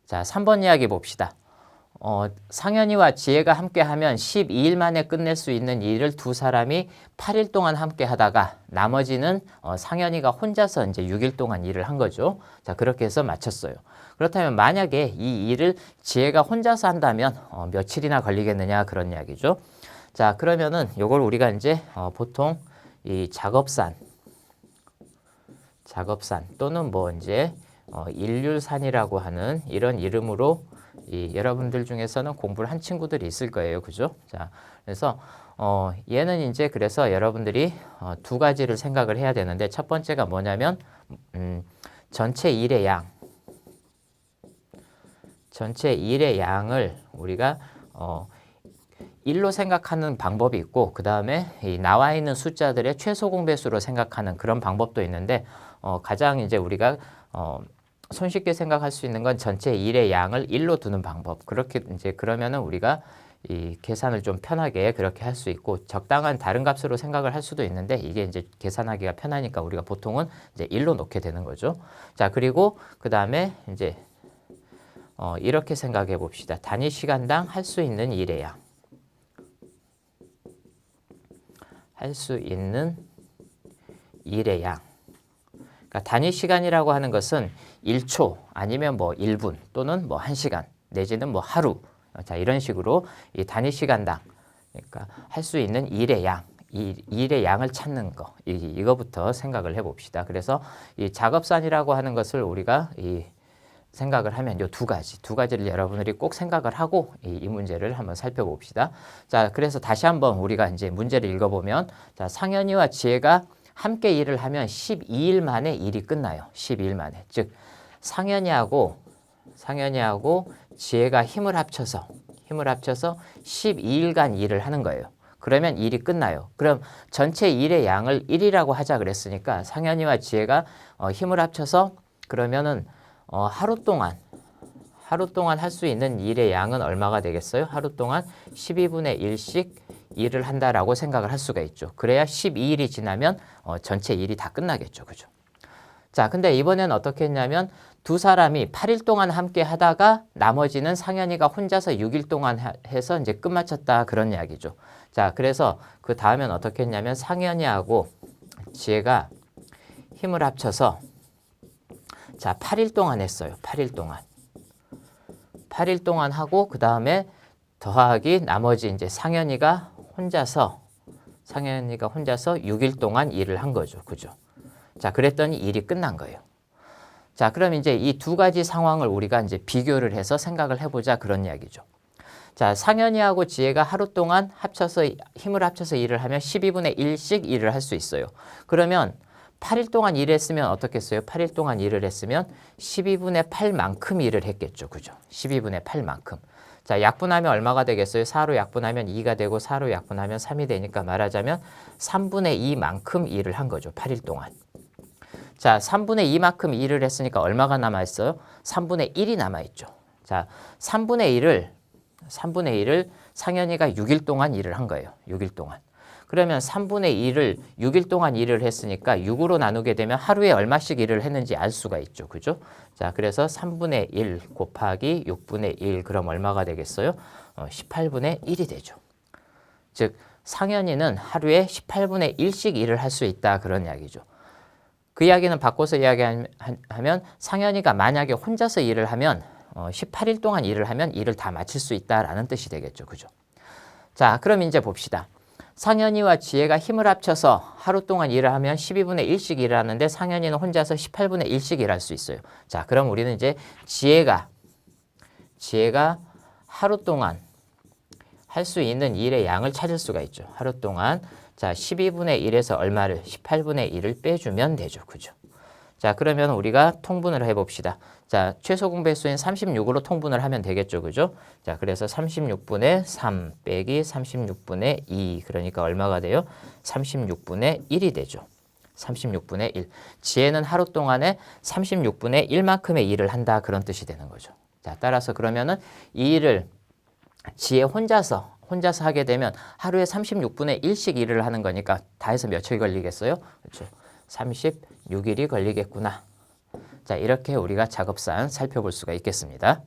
자, 3번 이야기 봅시다. 상현이와 지혜가 함께 하면 12일 만에 끝낼 수 있는 일을 두 사람이 8일 동안 함께 하다가 나머지는 상현이가 혼자서 이제 6일 동안 일을 한 거죠. 자, 그렇게 해서 마쳤어요. 그렇다면 만약에 이 일을 지혜가 혼자서 한다면 며칠이나 걸리겠느냐 그런 이야기죠. 자, 그러면은 요걸 우리가 이제 보통 이 작업산 또는 뭐 이제 일률산이라고 하는 이런 이름으로 여러분들 중에서는 공부를 한 친구들이 있을 거예요. 그죠? 자, 그래서 얘는 이제 그래서 여러분들이 두 가지를 생각을 해야 되는데 첫 번째가 뭐냐면 전체 일의 양을 우리가 1로 생각하는 방법이 있고 그 다음에 나와 있는 숫자들의 최소 공배수로 생각하는 그런 방법도 있는데 가장 이제 우리가 손쉽게 생각할 수 있는 건 전체 일의 양을 1로 두는 방법. 그렇게 이제 그러면은 우리가 이 계산을 좀 편하게 그렇게 할 수 있고 적당한 다른 값으로 생각을 할 수도 있는데 이게 이제 계산하기가 편하니까 우리가 보통은 이제 1로 놓게 되는 거죠. 자, 그리고 그 다음에 이제 이렇게 생각해 봅시다. 단위 시간당 할 수 있는 일의 양. 할 수 있는 일의 양. 그러니까 단위 시간이라고 하는 것은 1초 아니면 뭐 1분 또는 뭐 1시간 내지는 뭐 하루. 자, 이런 식으로 이 단위 시간당 그러니까 할 수 있는 일의 양, 이 일의 양을 찾는 거. 이거부터 생각을 해 봅시다. 그래서 이 작업산이라고 하는 것을 우리가 생각을 하면 이 두 가지를 여러분들이 꼭 생각을 하고 이 문제를 한번 살펴봅시다. 자, 그래서 다시 한번 우리가 이제 문제를 읽어보면 자, 상현이와 지혜가 함께 일을 하면 12일 만에 일이 끝나요. 12일 만에. 즉 상현이하고 지혜가 힘을 합쳐서 12일간 일을 하는 거예요. 그러면 일이 끝나요. 그럼 전체 일의 양을 1이라고 하자 그랬으니까 상현이와 지혜가 힘을 합쳐서 그러면은 하루 동안 할 수 있는 일의 양은 얼마가 되겠어요? 하루 동안 12분의 1씩 일을 한다라고 생각을 할 수가 있죠. 그래야 12일이 지나면 전체 일이 다 끝나겠죠. 그죠? 자, 근데 이번엔 어떻게 했냐면 두 사람이 8일 동안 함께 하다가 나머지는 상현이가 혼자서 6일 동안 해서 이제 끝마쳤다 그런 이야기죠. 자, 그래서 그 다음엔 어떻게 했냐면 상현이하고 지혜가 힘을 합쳐서 자, 8일 동안 했어요. 8일 동안 하고 그 다음에 더하기 나머지 이제 상현이가 혼자서 6일 동안 일을 한 거죠. 그죠? 자, 그랬더니 일이 끝난 거예요. 자, 그럼 이제 이 두 가지 상황을 우리가 이제 비교를 해서 생각을 해보자 그런 이야기죠. 자, 상현이하고 지혜가 하루 동안 힘을 합쳐서 일을 하면 12분의 1씩 일을 할 수 있어요. 그러면 8일 동안 일했으면 어떻겠어요? 8일 동안 일을 했으면 12분의 8만큼 일을 했겠죠. 그죠? 12분의 8만큼. 자, 약분하면 얼마가 되겠어요? 4로 약분하면 2가 되고 4로 약분하면 3이 되니까 말하자면 3분의 2만큼 일을 한 거죠. 8일 동안. 자, 3분의 2만큼 일을 했으니까 얼마가 남아있어요? 3분의 1이 남아있죠. 자, 3분의 1을 상현이가 6일 동안 일을 한 거예요. 6일 동안. 그러면 3분의 1을 6일 동안 일을 했으니까 6으로 나누게 되면 하루에 얼마씩 일을 했는지 알 수가 있죠. 그죠? 자, 그래서 3분의 1 곱하기 6분의 1 그럼 얼마가 되겠어요? 18분의 1이 되죠. 즉 상현이는 하루에 18분의 1씩 일을 할 수 있다 그런 이야기죠. 그 이야기는 바꿔서 이야기하면 상현이가 만약에 혼자서 일을 하면 18일 동안 일을 하면 일을 다 마칠 수 있다라는 뜻이 되겠죠. 그죠? 자, 그럼 이제 봅시다. 상현이와 지혜가 힘을 합쳐서 하루 동안 일을 하면 12분의 1씩 일을 하는데 상현이는 혼자서 18분의 1씩 일할 수 있어요. 자, 그럼 우리는 이제 지혜가 하루 동안 할 수 있는 일의 양을 찾을 수가 있죠. 하루 동안. 자, 12분의 1에서 얼마를? 18분의 1을 빼주면 되죠. 그죠? 자, 그러면 우리가 통분을 해봅시다. 자, 최소 공배수인 36으로 통분을 하면 되겠죠. 그죠? 자, 그래서 36분의 3 빼기 36분의 2. 그러니까 얼마가 돼요? 36분의 1이 되죠. 36분의 1. 지혜는 하루 동안에 36분의 1만큼의 일을 한다. 그런 뜻이 되는 거죠. 자, 따라서 그러면은 이 일을 지혜 혼자서 하게 되면 하루에 36분의 1씩 일을 하는 거니까 다 해서 며칠 걸리겠어요? 그렇죠. 36일이 걸리겠구나. 자, 이렇게 우리가 작업상 살펴볼 수가 있겠습니다.